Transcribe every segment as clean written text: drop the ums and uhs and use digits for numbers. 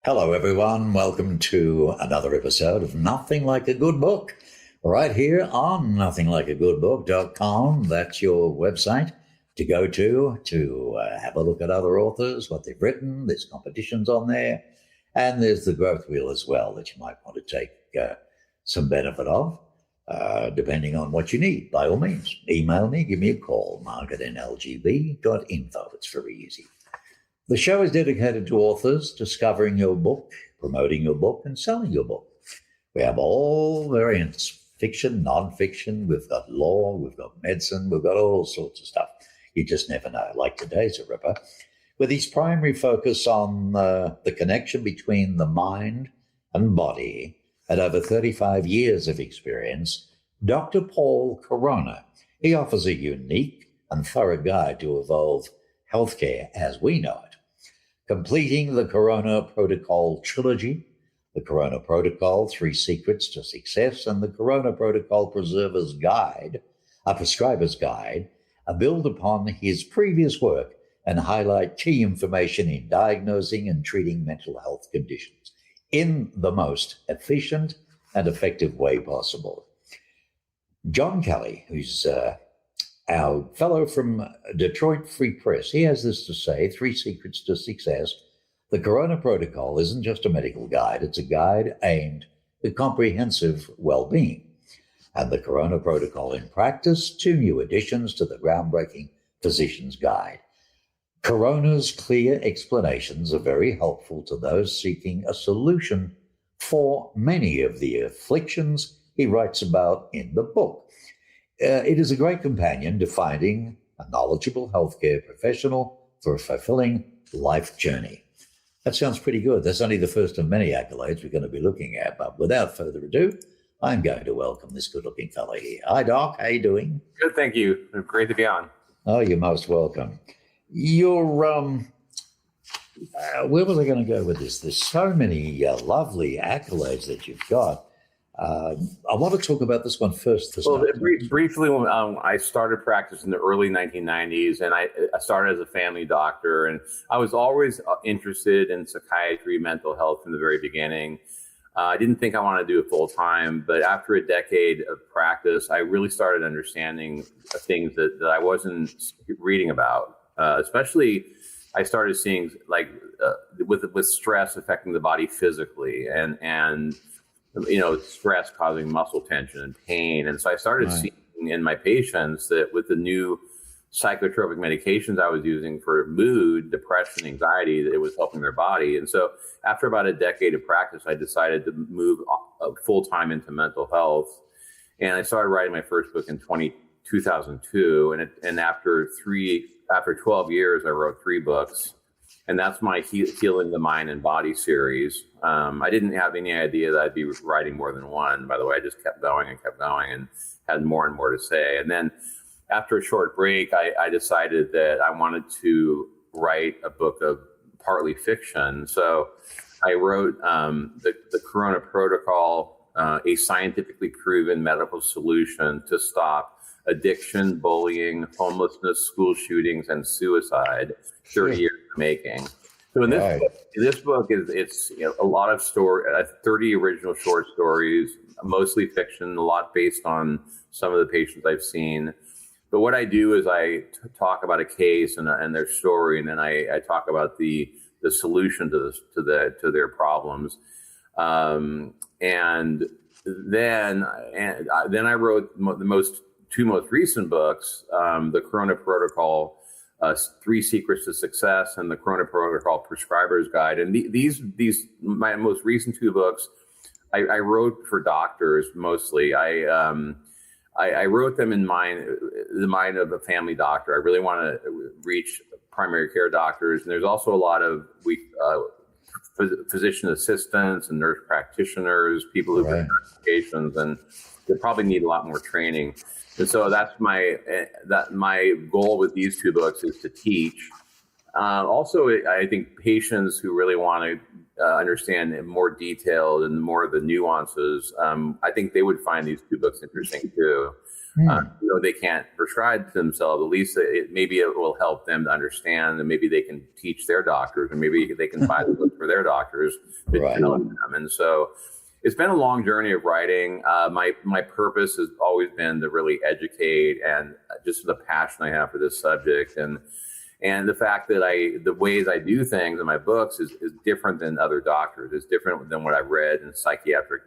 Hello, everyone. Welcome to another episode of Nothing Like a Good Book, right here on nothinglikeagoodbook.com. That's your website to go to have a look at other authors, what they've written. There's competitions on there, and there's the growth wheel as well that you might want to take some benefit of, depending on what you need. By all means, email me, give me a call, mark@nlgb.info. It's very easy. The show is dedicated to authors discovering your book, promoting your book, and selling your book. We have all variants, fiction, nonfiction. We've got law, we've got medicine, we've got all sorts of stuff. You just never know, like today's a ripper, with its primary focus on the connection between the mind and body. At over 35 years of experience, Dr. Paul Corona, he offers a unique and thorough guide to evolve healthcare as we know it. Completing the Corona Protocol trilogy, the Corona Protocol, 3 Secrets to Success, and the Corona Protocol Prescriber's Guide, build upon his previous work and highlight key information in diagnosing and treating mental health conditions in the most efficient and effective way possible. John Kelly, who's our fellow from Detroit Free Press, he has this to say: 3 Secrets to Success. The Corona Protocol isn't just a medical guide, it's a guide aimed at comprehensive well-being. And the Corona Protocol in practice, 2 new additions to the groundbreaking Physician's Guide. Corona's clear explanations are very helpful to those seeking a solution for many of the afflictions he writes about in the book. It is a great companion to finding a knowledgeable healthcare professional for a fulfilling life journey. That sounds pretty good. That's only the first of many accolades we're going to be looking at. But without further ado, I'm going to welcome this good-looking fellow here. Hi, Doc. How you doing? Good, thank you. Great to be on. Oh, you're most welcome. You're, where was I going to go with this? There's so many lovely accolades that you've got. I want to talk about this one first. Briefly, I started practice in the early 1990s, and I started as a family doctor, and I was always interested in psychiatry, mental health from the very beginning. I didn't think I wanted to do it full time, but after a decade of practice, I really started understanding things that I wasn't reading about. Especially, I started seeing with stress affecting the body physically, and stress causing muscle tension and pain. And so I started seeing in my patients that with the new psychotropic medications I was using for mood, depression, anxiety, that it was helping their body. And so after about a decade of practice, I decided to move full-time into mental health. And I started writing my first book in 2002. And after 12 years, I wrote 3 books. And that's my Healing the Mind and Body series. I didn't have any idea that I'd be writing more than one. By the way, I just kept going and had more and more to say. And then after a short break, I decided that I wanted to write a book of partly fiction. So I wrote the Corona Protocol, a scientifically proven medical solution to stop addiction, bullying, homelessness, school shootings, and suicide, 30 years in the making. So in this book it's a lot of 30 original short stories, mostly fiction, a lot based on some of the patients I've seen. But what I do is I talk about a case and their story, and then I talk about the solution to their problems. And then I wrote the 2 most recent books, the Corona Protocol, 3 Secrets to Success, and the Corona Protocol Prescriber's Guide. And these my most recent 2 books, I wrote for doctors mostly. I wrote them in the mind of a family doctor. I really want to reach primary care doctors, and there's also a lot of physician assistants and nurse practitioners, people who've been certifications, and they probably need a lot more training. And so that's my goal with these 2 books is to teach. Also, I think patients who really want to understand in more detailed and more of the nuances, I think they would find these 2 books interesting too. They can't prescribe to themselves. At least maybe it will help them to understand, and maybe they can teach their doctors, or maybe they can buy the book for their doctors to tell them. And so it's been a long journey of writing. My purpose has always been to really educate, and just the passion I have for this subject, and the fact that the ways I do things in my books is different than other doctors. It's different than what I've read in psychiatric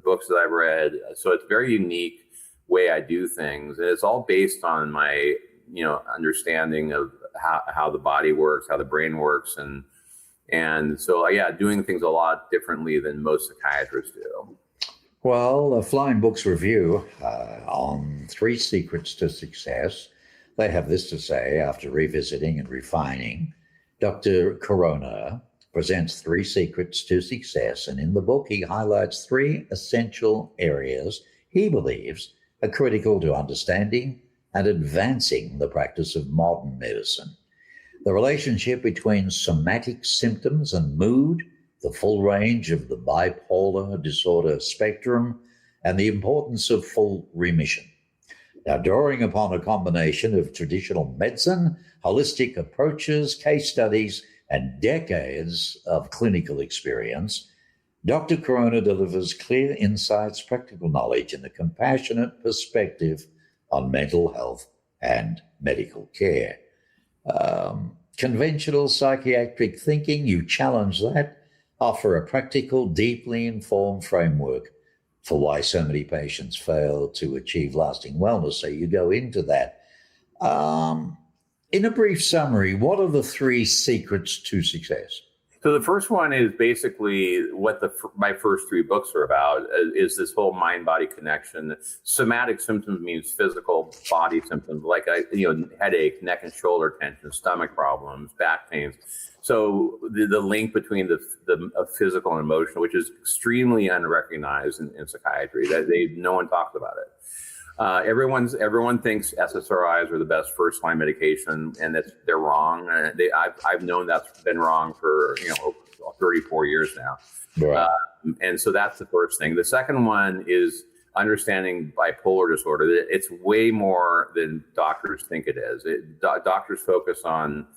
books that I've read. So it's very unique way I do things, and it's all based on my understanding of how the body works, how the brain works, and so doing things a lot differently than most psychiatrists do. Well, a Flying Books review on 3 Secrets to Success. They have this to say: after revisiting and refining, Dr. Corona presents 3 secrets to success, and in the book he highlights 3 essential areas he believes are critical to understanding and advancing the practice of modern medicine. The relationship between somatic symptoms and mood, the full range of the bipolar disorder spectrum, and the importance of full remission. Now, drawing upon a combination of traditional medicine, holistic approaches, case studies, and decades of clinical experience, Dr. Corona delivers clear insights, practical knowledge, and a compassionate perspective on mental health and medical care. Conventional psychiatric thinking, you challenge that, offer a practical, deeply informed framework for why so many patients fail to achieve lasting wellness. So you go into that. In a brief summary, what are the 3 secrets to success? So the first one is basically what my first 3 books are about, is this whole mind-body connection. Somatic symptoms means physical body symptoms, like headache, neck and shoulder tension, stomach problems, back pains. So the link between the physical and emotional, which is extremely unrecognized in psychiatry, that no one talks about it. Everyone thinks SSRIs are the best first-line medication, and they're wrong. I've known that's been wrong for 34 years now. Right. And so that's the first thing. The second one is understanding bipolar disorder. It's way more than doctors think it is. Doctors focus on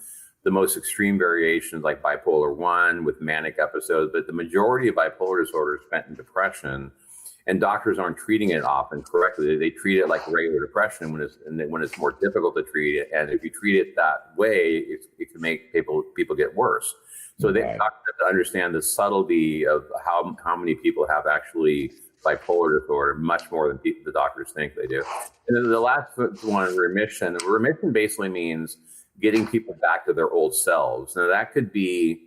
the most extreme variations, like bipolar 1 with manic episodes, but the majority of bipolar disorder is spent in depression. And doctors aren't treating it often correctly. They treat it like regular depression when it's more difficult to treat it. And if you treat it that way, it can make people get worse. So they have to understand the subtlety of how many people have actually bipolar disorder, much more than the doctors think they do. And then the last one, remission. Remission basically means getting people back to their old selves. Now that could be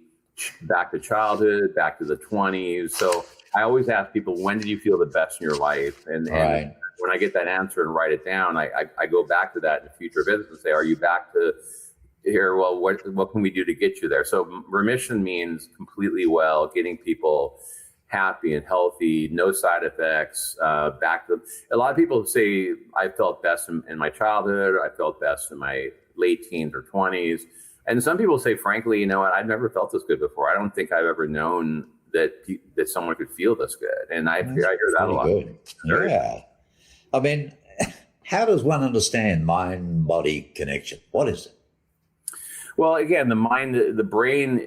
back to childhood, back to the 20s. So I always ask people, when did you feel the best in your life? And when I get that answer and write it down, I go back to that in future visits and say, are you back to here? Well, what can we do to get you there? So remission means completely well, getting people happy and healthy, no side effects, back to a lot of people say, I felt best in my childhood. I felt best in my late teens or 20s. And some people say, frankly, you know what? I've never felt this good before. I don't think I've ever known that someone could feel this good. And I hear that a lot. Good. Yeah. I mean, how does one understand mind-body connection? What is it? Well, again, the brain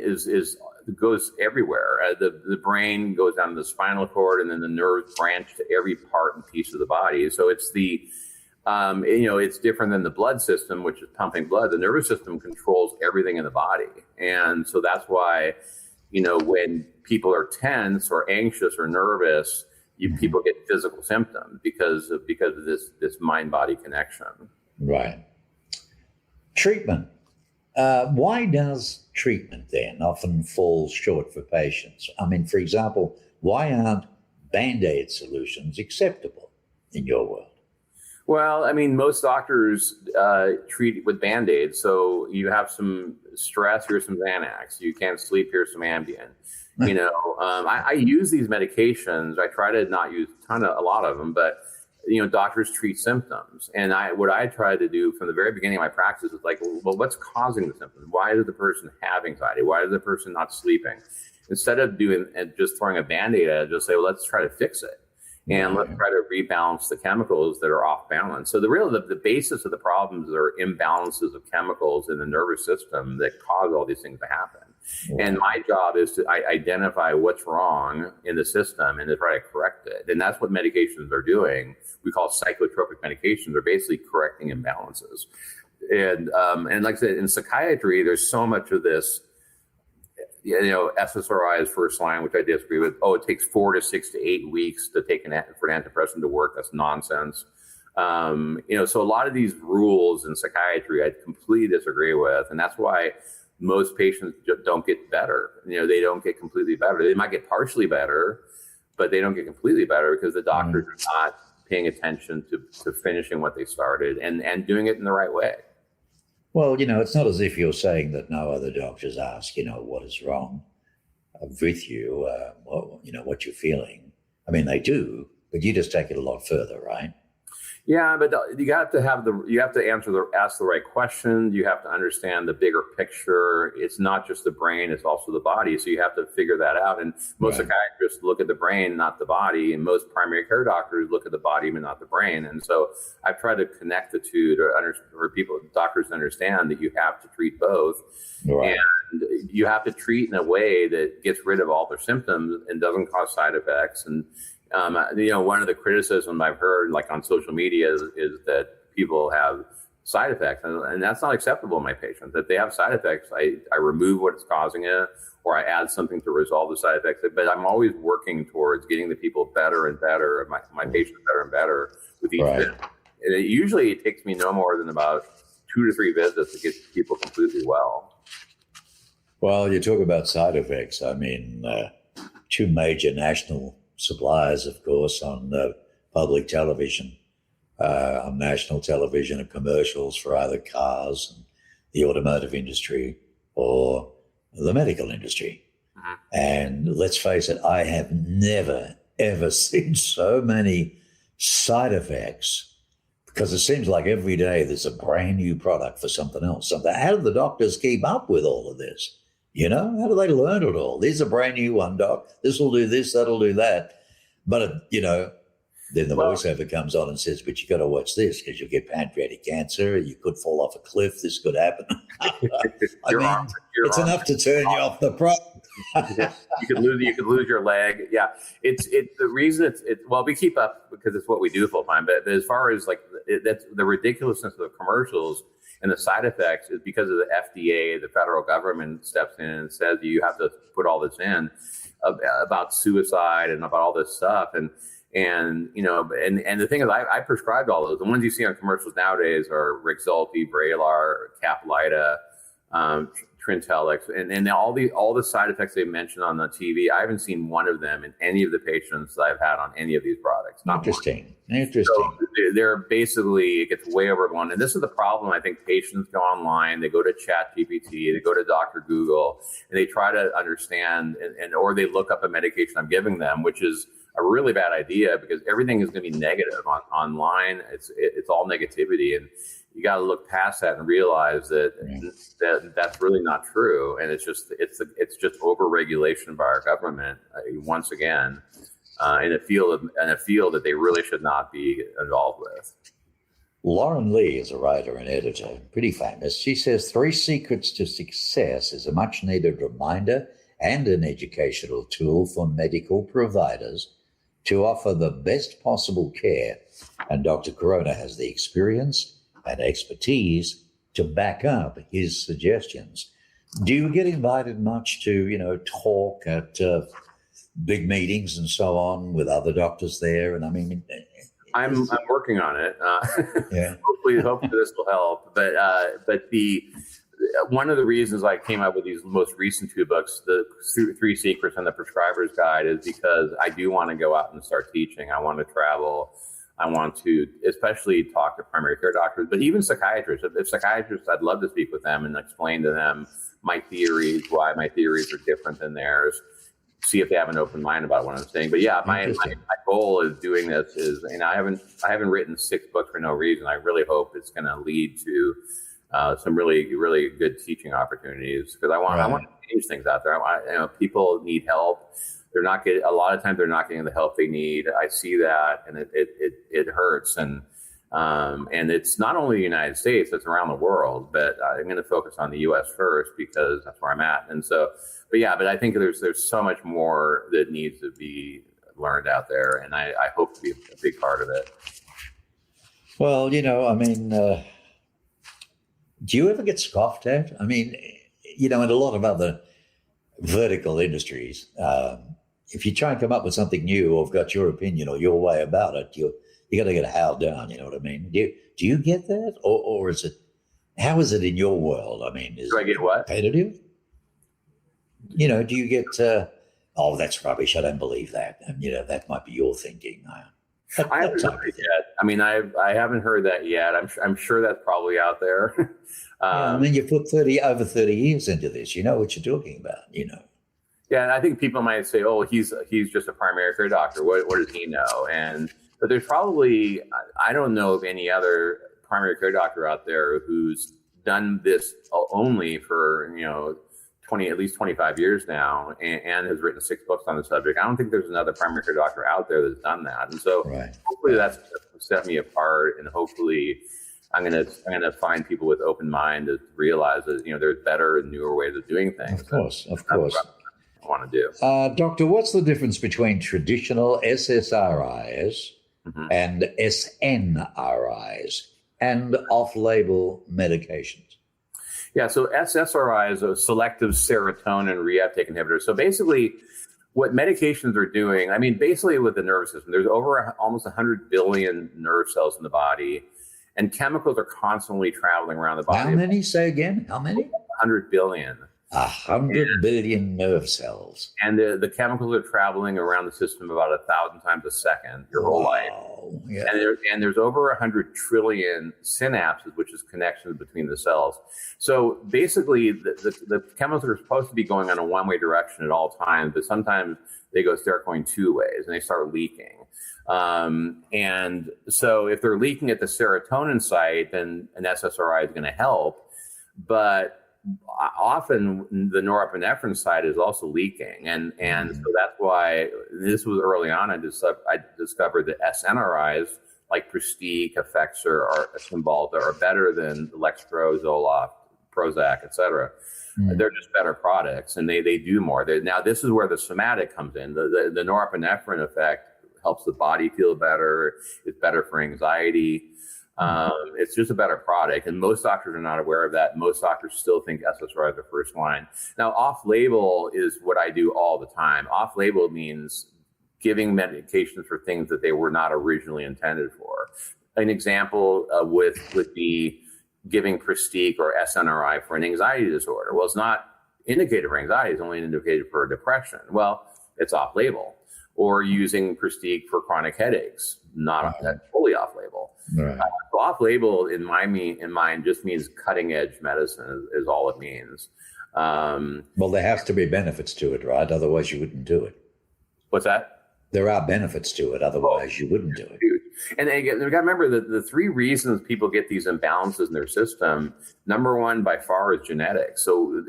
goes everywhere. The brain goes down to the spinal cord, and then the nerves branch to every part and piece of the body. So it's it's different than the blood system, which is pumping blood. The nervous system controls everything in the body. And so that's why, when people are tense or anxious or nervous, people get physical symptoms because of this mind-body connection. Right. Treatment. Why does treatment then often fall short for patients? I mean, for example, why aren't Band-Aid solutions acceptable in your world? Well, I mean, most doctors treat it with Band-Aids. So you have some stress, here's some Xanax. You can't sleep, here's some Ambien. I use these medications. I try to not use a lot of them, but doctors treat symptoms. And what I try to do from the very beginning of my practice is like, well, what's causing the symptoms? Why does the person have anxiety? Why is the person not sleeping? Instead of doing and just throwing a Band-Aid at it, just say, well, let's try to fix it. and let's try to rebalance the chemicals that are off balance. So the basis of the problems are imbalances of chemicals in the nervous system that cause all these things to happen. And my job is to identify what's wrong in the system and to try to correct it. And that's what medications are doing. We call psychotropic medications. They're basically correcting imbalances. And like I said, in psychiatry, there's so much of this, SSRI is first line, which I disagree with. Oh, it takes 4 to 6 to 8 weeks to take for an antidepressant to work. That's nonsense. So a lot of these rules in psychiatry, I completely disagree with. And that's why most patients don't get better. They don't get completely better. They might get partially better, but they don't get completely better because the doctors are not paying attention to finishing what they started and doing it in the right way. Well, it's not as if you're saying that no other doctors ask, what is wrong with you, what you're feeling. I mean, they do, but you just take it a lot further, right? Yeah, but you have to ask the right questions. You have to understand the bigger picture. It's not just the brain; it's also the body. So you have to figure that out. And most psychiatrists look at the brain, not the body, and most primary care doctors look at the body, but not the brain. And so I've tried to connect the two for doctors to understand that you have to treat both, and you have to treat in a way that gets rid of all their symptoms and doesn't cause side effects. And one of the criticisms I've heard, like on social media, is that people have side effects, and that's not acceptable in my patients. If they have side effects, I remove what's causing it, or I add something to resolve the side effects. But I'm always working towards getting the people better and better, my patients better and better with each visit. And usually it takes me no more than about 2 to 3 visits to get people completely well. Well, you talk about side effects. I mean, 2 major national suppliers, of course, on public television, on national television, are commercials for either cars, and the automotive industry, or the medical industry. And let's face it, I have never, ever seen so many side effects, because it seems like every day there's a brand new product for something else. So how do the doctors keep up with all of this? How do they learn it all? There's a brand new one, doc. This will do this, that'll do that. But, then the voiceover comes on and says, but you got to watch this because you'll get pancreatic cancer. You could fall off a cliff. This could happen. It's enough to turn you off the product. You could lose your leg. Yeah. It's the reason we keep up because it's what we do full time. But as far as that's the ridiculousness of the commercials and the side effects is because of the FDA, the federal government steps in and says you have to put all this in about suicide and about all this stuff. And the thing is, I prescribed all those. The ones you see on commercials nowadays are Rexulti, Vraylar, Caplyta, Trintellix, and all the side effects they mentioned on the TV. I haven't seen one of them in any of the patients that I've had on any of these products. Interesting. So they're basically, it gets way overblown. And this is the problem. I think patients go online, they go to ChatGPT, they go to Dr. Google, and they try to understand, or they look up a medication I'm giving them, which is a really bad idea because everything is going to be negative online. It's all negativity, and you got to look past that and realize that that's really not true. And it's just overregulation by our government once again in a field that they really should not be involved with. Lauren Lee is a writer and editor, pretty famous. She says 3 secrets to success is a much needed reminder and an educational tool for medical providers to offer the best possible care. And Dr. Corona has the experience and expertise to back up his suggestions. Do you get invited much to, talk at big meetings and so on with other doctors there? And I mean, I'm working on it. Hopefully this will help. But one of the reasons I came up with these most recent 2 books, the 3 Secrets and the Prescriber's Guide, is because I do want to go out and start teaching. I want to travel. I want to especially talk to primary care doctors, but even psychiatrists. If psychiatrists, I'd love to speak with them and explain to them my theories, why my theories are different than theirs, see if they have an open mind about what I'm saying. But yeah, my goal is doing this is, I haven't written 6 books for no reason. I really hope it's going to lead to some really, really good teaching opportunities, because I want to change things out there. People need help. They're not getting, a lot of times they're not getting the help they need. I see that, and it hurts. And it's not only the United States, it's around the world, but I'm going to focus on the US first because that's where I'm at. And so, but I think there's so much more that needs to be learned out there. And I hope to be a big part of it. Well, do you ever get scoffed at? I mean, in a lot of other vertical industries, if you try and come up with something new or have got your opinion or your way about it, you got to get howled down. You know what I mean? Do you get that, or is it? How is it in your world? I mean, do I get what? Competitive? Do you get? Oh, that's rubbish. I don't believe that. And that might be your thinking. I haven't heard it yet. I mean, I haven't heard that yet. I'm sure that's probably out there. You put over 30 years into this. You know what you're talking about. Yeah, and I think people might say, "Oh, he's just a primary care doctor. What does he know?" But there's probably, I don't know of any other primary care doctor out there who's done this only for at least 25 years now, and has written 6 books on the subject. I don't think there's another primary care doctor out there that's done that. And so hopefully that's set me apart, and hopefully I'm gonna find people with open mind to realize that there's better and newer ways of doing things. Of course. That's what I want to do. Doctor, what's the difference between traditional SSRIs and SNRIs and off-label medications? Yeah, so SSRI is a selective serotonin reuptake inhibitor. So basically, what medications are doing, basically with the nervous system, there's almost 100 billion nerve cells in the body, and chemicals are constantly traveling around the body. How many? Say again. How many? 100 billion. 100 billion nerve cells. And the chemicals are traveling around the system about 1,000 times a second your whole life. Yeah. And there's over 100 trillion synapses, which is connections between the cells. So basically, the chemicals are supposed to be going on a one-way direction at all times, but sometimes they start going 2 ways, and they start leaking. And so if they're leaking at the serotonin site, then an SSRI is going to help. But often the norepinephrine side is also leaking, and so that's why this was early on. I discovered that SNRIs like Pristiq, Effexor, or Cymbalta are better than Lexapro, Zoloft, Prozac, etc. They're just better products, and they do more. Now this is where the somatic comes in. The norepinephrine effect helps the body feel better. It's better for anxiety. It's just a better product, and most doctors are not aware of that. Most doctors still think SSRI is the first line. Now, off-label is what I do all the time. Off-label means giving medications for things that they were not originally intended for. An example would be giving Pristiq or SNRI for an anxiety disorder. Well, it's not indicated for anxiety; it's only indicated for depression. Well, it's off-label. Or using Pristiq for chronic headaches, not fully off-label. Right. So off-label in mind just means cutting-edge medicine is all it means. Well, there has to be benefits to it, right? Otherwise, you wouldn't do it. What's that? There are benefits to it. Otherwise, you wouldn't do it. And again, we got to remember that the 3 reasons people get these imbalances in their system, number one by far is genetics. So,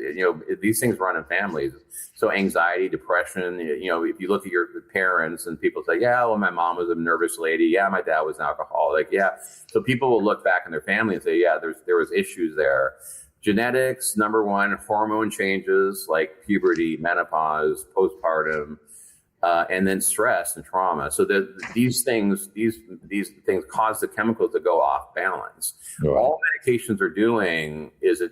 these things run in families. So anxiety, depression, if you look at your parents and people say, yeah, well, my mom was a nervous lady. Yeah, my dad was an alcoholic. Yeah. So people will look back in their family and say, yeah, there was issues there. Genetics, number one, hormone changes like puberty, menopause, postpartum, and then stress and trauma. So these things cause the chemicals to go off balance. Right. All medications are doing is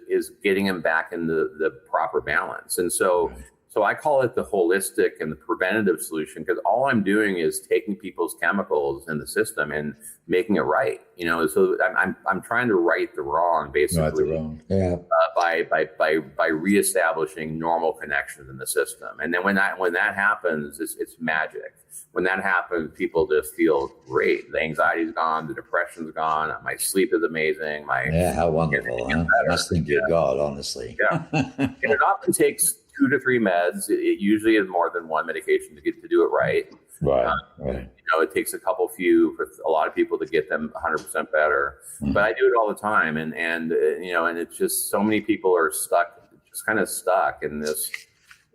getting them back in the proper balance. And so, So I call it the holistic and the preventative solution, because all I'm doing is taking people's chemicals in the system and making it right. So I'm trying to right the wrong, basically. Right the wrong. Yeah. By reestablishing normal connections in the system, and then when that happens, it's magic. When that happens, people just feel great. The anxiety's gone, the depression's gone. My sleep is amazing. How wonderful! Huh? I must think you're God, honestly. Yeah, and it often takes 2 to 3 meds. It usually is more than one medication to do it right. Right. It takes a for a lot of people to get them 100% better, but I do it all the time. And it's just so many people are just kind of stuck in this,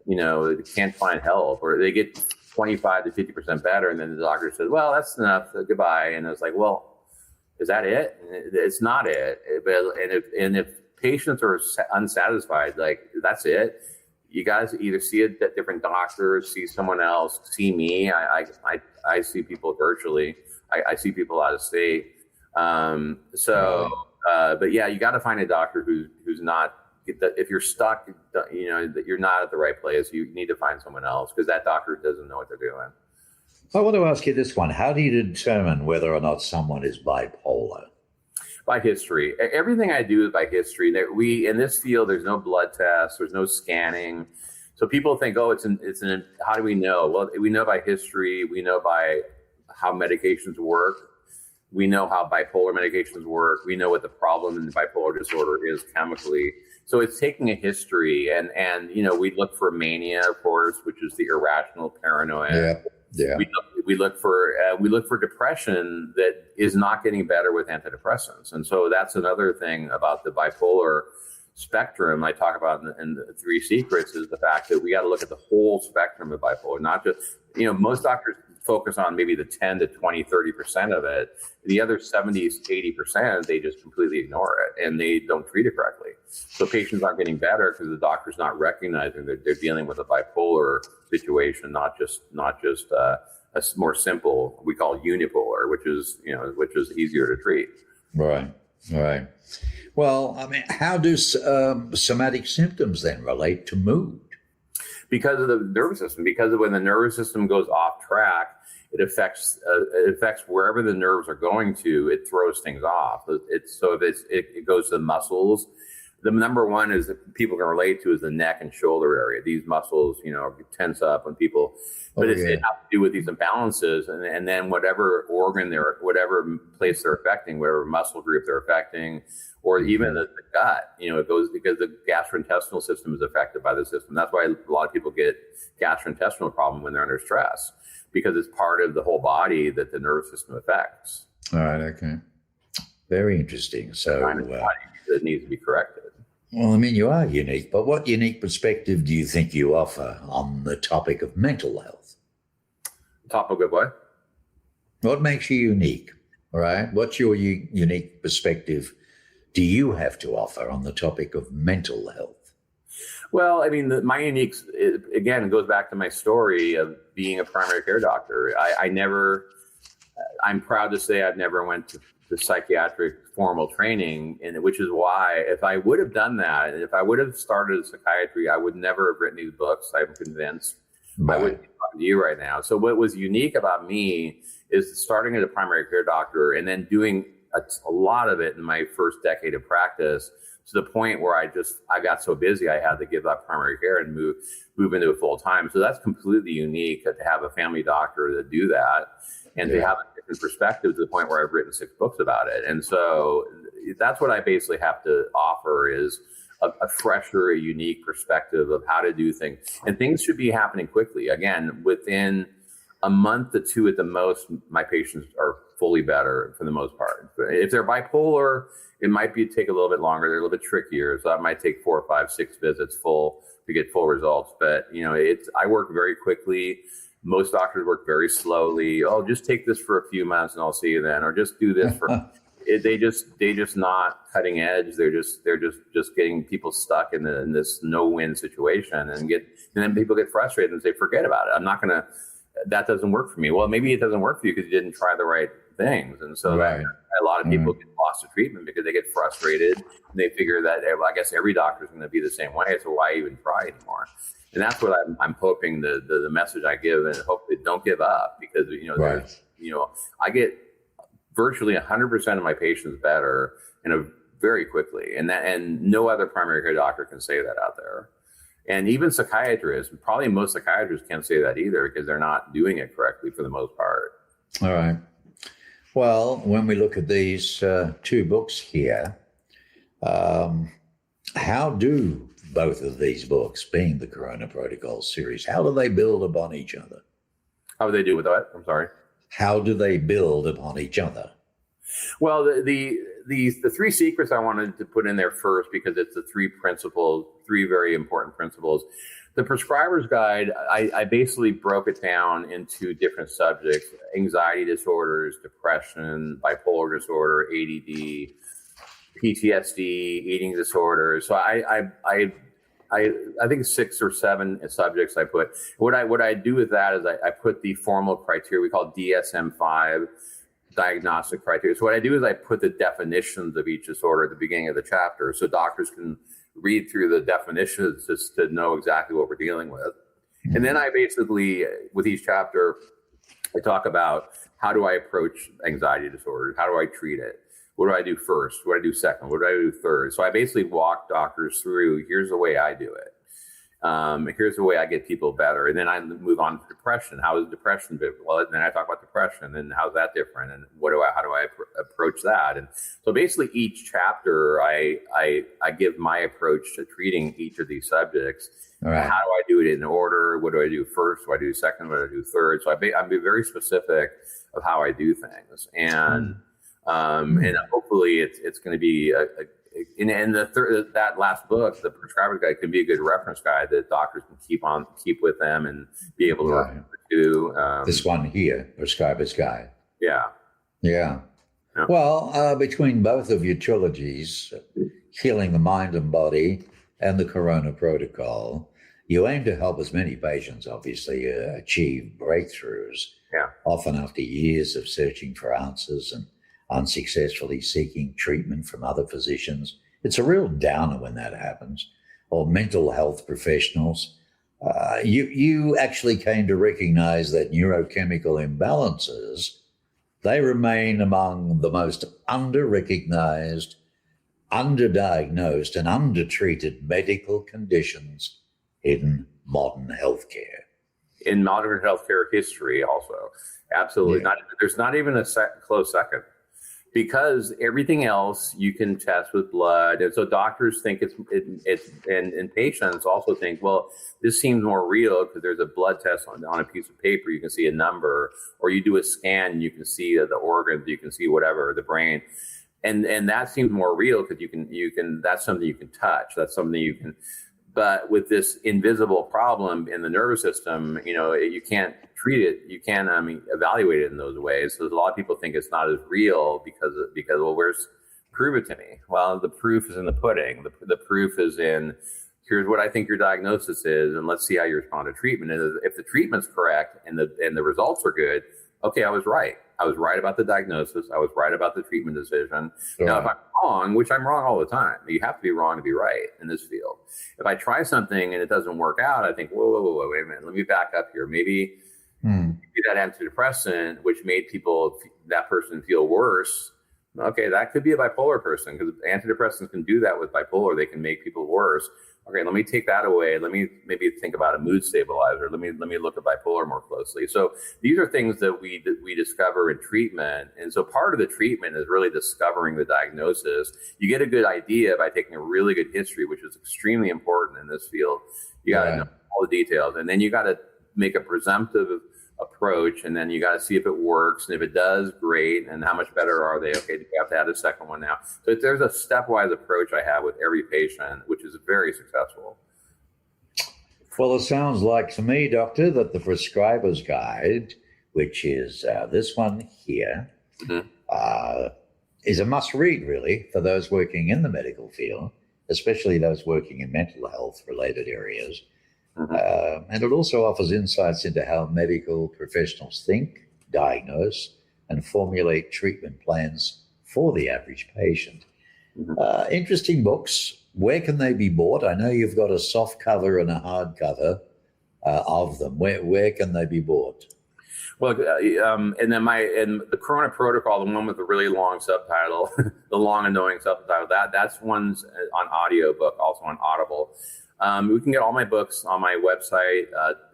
they can't find help, or they get 25 to 50% better. And then the doctor says, well, that's enough. Goodbye. And it's like, well, is that it? It's not it. And if patients are unsatisfied, like, that's it. You guys either see a different doctor, see someone else, see me. I see people virtually. I see people out of state. But yeah, you got to find a doctor who's not. If you're stuck, that you're not at the right place. You need to find someone else, because that doctor doesn't know what they're doing. I want to ask you this one: how do you determine whether or not someone is bipolar? By history. Everything I do is by history. We in this field, there's no blood tests, there's no scanning. So people think, oh, it's an. How do we know? Well, we know by history. We know by how medications work. We know how bipolar medications work. We know what the problem in the bipolar disorder is chemically. So it's taking a history, and we look for mania, of course, which is the irrational paranoia. Yeah. We look for depression that is not getting better with antidepressants, and so that's another thing about the bipolar spectrum I talk about in the 3 Secrets, is the fact that we got to look at the whole spectrum of bipolar, not just, most doctors focus on maybe the 10 to 20, 30% of it. The other 70 to 80%, they just completely ignore it and they don't treat it correctly. So patients aren't getting better because the doctor's not recognizing that they're dealing with a bipolar situation, not just a more simple, we call unipolar, which is easier to treat. Right. Well, I mean, how do somatic symptoms then relate to mood? Because of the nervous system. Because of when the nervous system goes off track, it affects wherever the nerves are going to. It throws things off. It goes to the muscles. The number one is that people can relate to is the neck and shoulder area. These muscles, tense up when people. But it has to do with these imbalances, and then whatever organ whatever place they're affecting, whatever muscle group they're affecting, or even the gut, it goes because the gastrointestinal system is affected by the system. That's why a lot of people get gastrointestinal problem when they're under stress, because it's part of the whole body that the nervous system affects. All right. Okay. Very interesting. So that needs to be corrected. Well, I mean, you are unique, but what unique perspective do you think you offer on the topic of mental health? Topic of what? What makes you unique? All right. What's your unique perspective do you have to offer on the topic of mental health? Well, I mean, my unique, again, it goes back to my story of being a primary care doctor. I'm proud to say I've never went to the psychiatric formal training, and which is why if I would have done that, and if I would have started psychiatry, I would never have written these books. I'm convinced. Right. I wouldn't be talking to you right now. So what was unique about me is starting as a primary care doctor and then doing a lot of it in my first decade of practice, to the point where I got so busy I had to give up primary care and move into it full time. So that's completely unique to have a family doctor to do that and to have a different perspective, to the point where I've written 6 books about it. And so that's what I basically have to offer, is a fresher, a unique perspective of how to do things. And things should be happening quickly. Again, within a month to 2 at the most, my patients are fully better for the most part. If they're bipolar, it might take a little bit longer. They're a little bit trickier. So that might take 4, 5, 6 visits to get full results. But, I work very quickly. Most doctors work very slowly. Oh, just take this for a few months and I'll see you then. Or just do this for, they just not cutting edge. They're just getting people stuck in this no-win situation, and then people get frustrated and say, forget about it. That doesn't work for me. Well, maybe it doesn't work for you because you didn't try the right things. And so a lot of people get lost to treatment because they get frustrated and they figure that, well, I guess every doctor is going to be the same way. So why even try anymore? And that's what I'm hoping the message I give, and hopefully don't give up, because, I get virtually 100% of my patients better very quickly. And no other primary care doctor can say that out there. And even psychiatrists, probably most psychiatrists can't say that either, because they're not doing it correctly for the most part. All right. Well, when we look at these 2 books here, how do both of these books, being the Corona Protocol series, how do they build upon each other? How would they do with that? I'm sorry. How do they build upon each other? Well, the three secrets I wanted to put in there first, because it's the three principles, three very important principles. The prescriber's guide, I basically broke it down into different subjects: anxiety disorders, depression, bipolar disorder, ADD, PTSD, eating disorders. So I think 6 or 7 subjects I put. What I do with that is I put the formal criteria we call DSM-5 diagnostic criteria. So what I do is I put the definitions of each disorder at the beginning of the chapter, so doctors can read through the definitions just to know exactly what we're dealing with. And then I basically, with each chapter, I talk about how do I approach anxiety disorders? How do I treat it? What do I do first? What do I do second? What do I do third? So I basically walk doctors through, here's the way I do it. Here's the way I get people better. And then I move on to depression. How is depression different? Well, then I talk about depression and how's that different? And how do I approach that? And so basically each chapter, I give my approach to treating each of these subjects. All right. How do I do it in order? What do I do first? What do I do second? What do I do third? So I'm very specific of how I do things. And hopefully it's going to be that last book, the prescriber guide, can be a good reference guide that doctors can keep with them and be able to refer to. This one here, prescriber's guide. Yeah. Well, between both of your trilogies, Healing the Mind and Body and the Corona Protocol, you aim to help as many patients, obviously, achieve breakthroughs. Often after years of searching for answers and unsuccessfully seeking treatment from other physicians. It's a real downer when that happens. Or mental health professionals. You actually came to recognize that neurochemical imbalances, they remain among the most under-recognized, underdiagnosed, and undertreated medical conditions in modern healthcare. In modern healthcare history also. Absolutely. There's not even a close second. Because everything else you can test with blood, and so doctors think and patients also think, well, this seems more real because there's a blood test on a piece of paper, you can see a number, or you do a scan, and you can see the organs, you can see whatever, the brain, and that seems more real because you can that's something you can touch, that's something you can. But with this invisible problem in the nervous system, you can't treat it. You can't evaluate it in those ways. So a lot of people think it's not as real because well, prove it to me. Well, the proof is in the pudding. The proof is in, here's what I think your diagnosis is, and let's see how you respond to treatment. And if the treatment's correct and the results are good, okay, I was right. I was right about the diagnosis. I was right about the treatment decision. Sure. Now, if I'm wrong, which I'm wrong all the time, you have to be wrong to be right in this field. If I try something and it doesn't work out, I think, whoa, wait a minute, let me back up here. Maybe that antidepressant, which made that person feel worse. Okay, that could be a bipolar person, because antidepressants can do that with bipolar. They can make people worse. Okay, let me take that away. Let me maybe think about a mood stabilizer. Let me look at bipolar more closely. So these are things that we discover in treatment. And so part of the treatment is really discovering the diagnosis. You get a good idea by taking a really good history, which is extremely important in this field. You got to know all the details, and then you got to make a presumptive approach, and then you got to see if it works, and if it does, great. And how much better are they? Okay, do you have to add a second one now? So there's a stepwise approach I have with every patient, which is very successful. Well, it sounds like to me, Doctor, that the prescriber's guide, which is this one here, is a must-read, really, for those working in the medical field, especially those working in mental health-related areas. And it also offers insights into how medical professionals think, diagnose, and formulate treatment plans for the average patient. Interesting books. Where can they be bought? I know you've got a soft cover and a hard cover of them. Where can they be bought? Well, and the Corona Protocol, the one with the really long subtitle, the long annoying subtitle, that's one's on audiobook, also on Audible. We can get all my books on my website.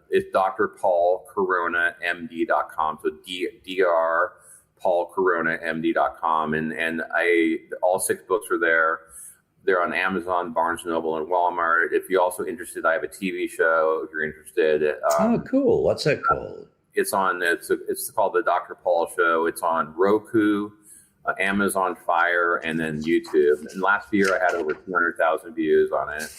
It's drpaulcoronamd.com. So drpaulcoronamd.com. And all 6 books are there. They're on Amazon, Barnes & Noble, and Walmart. If you're also interested, I have a TV show if you're interested. Oh, cool. What's that called? It's called the Dr. Paul Show. It's on Roku, Amazon Fire, and then YouTube. And last year I had over 200,000 views on it.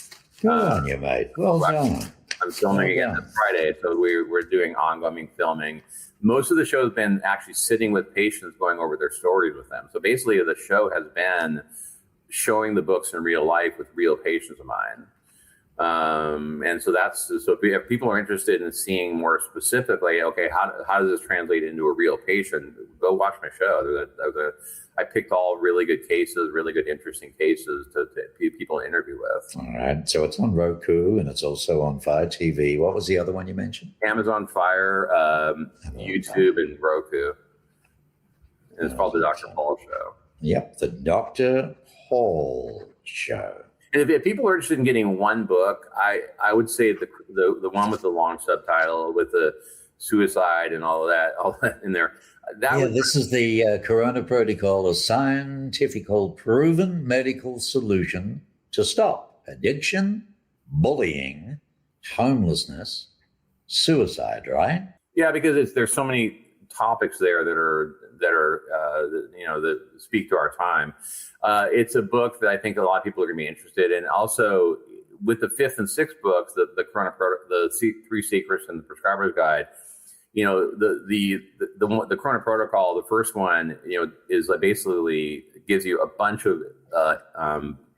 Good on you, mate. Well done. I'm filming again this Friday, so we're doing ongoing filming. Most of the show has been actually sitting with patients, going over their stories with them. So basically, the show has been showing the books in real life with real patients of mine. And so if people are interested in seeing more specifically, okay, how does this translate into a real patient? Go watch my show. I picked all really good cases, really good, interesting cases to people to interview with. All right. So it's on Roku and it's also on Fire TV. What was the other one you mentioned? Amazon Fire, YouTube, and Roku. And it's called the Dr. Paul Show. Yep, the Dr. Paul Show. And if people are interested in getting one book, I would say the one with the long subtitle with the suicide and all that in there. This is the Corona Protocol, a scientifical proven medical solution to stop addiction, bullying, homelessness, suicide, right? Yeah, because there's so many topics there that speak to our time. It's a book that I think a lot of people are going to be interested in. Also, with the fifth and sixth books, the Three Secrets and the Prescriber's Guide, the Corona Protocol, the first one, is basically gives you a bunch of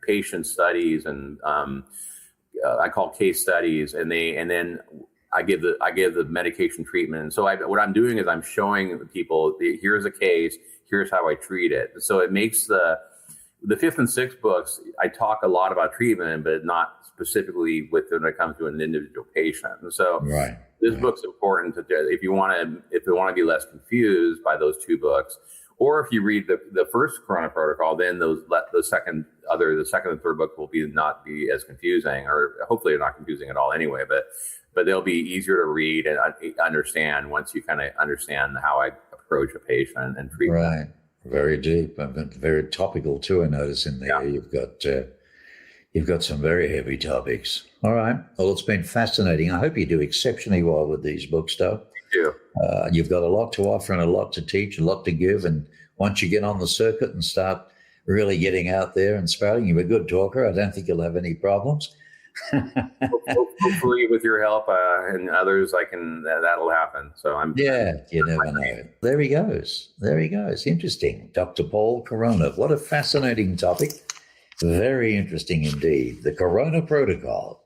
patient studies and I call case studies, and then I give the medication treatment. And so what I'm doing is I'm showing people, here's a case, here's how I treat it. So it makes the fifth and sixth books, I talk a lot about treatment, but not specifically when it comes to an individual patient. And so this book's important if you want to be less confused by those two books, or if you read the first Corona Protocol, then the second and third book will not be as confusing, or hopefully they're not confusing at all anyway, but they'll be easier to read and understand once you kind of understand how I approach a patient and treat them. Right. Very deep and very topical too. I notice in there you've got some very heavy topics. All right. Well, it's been fascinating. I hope you do exceptionally well with these books, though. Thank you. You've got a lot to offer and a lot to teach, a lot to give. And once you get on the circuit and start really getting out there and spouting, you're a good talker. I don't think you'll have any problems. Hopefully with your help and others, that'll happen. So you never know. There he goes. Interesting. Dr. Paul Corona. What a fascinating topic. Very interesting indeed. The Corona Protocol,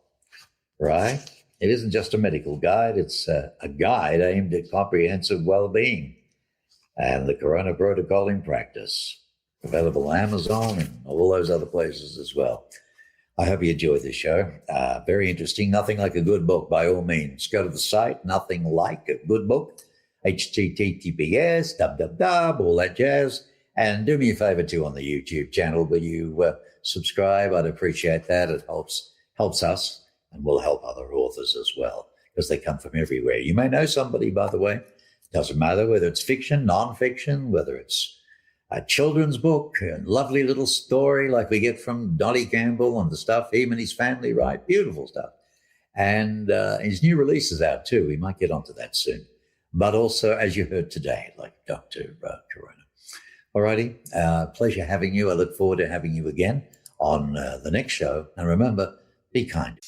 right? It isn't just a medical guide. It's a guide aimed at comprehensive well-being. And the Corona Protocol in practice. Available on Amazon and all those other places as well. I hope you enjoyed this show. Very interesting. Nothing like a good book, by all means. Go to the site, Nothing Like a Good Book, https, all that jazz. And do me a favor, too, on the YouTube channel. Will you subscribe? I'd appreciate that. It helps us and will help other authors as well, because they come from everywhere. You may know somebody, by the way. Doesn't matter whether it's fiction, nonfiction, whether it's a children's book, a lovely little story like we get from Donnie Campbell and the stuff him and his family write. Beautiful stuff. And his new release is out too. We might get onto that soon. But also, as you heard today, like Dr. Corona. All righty. Pleasure having you. I look forward to having you again on the next show. And remember, be kind.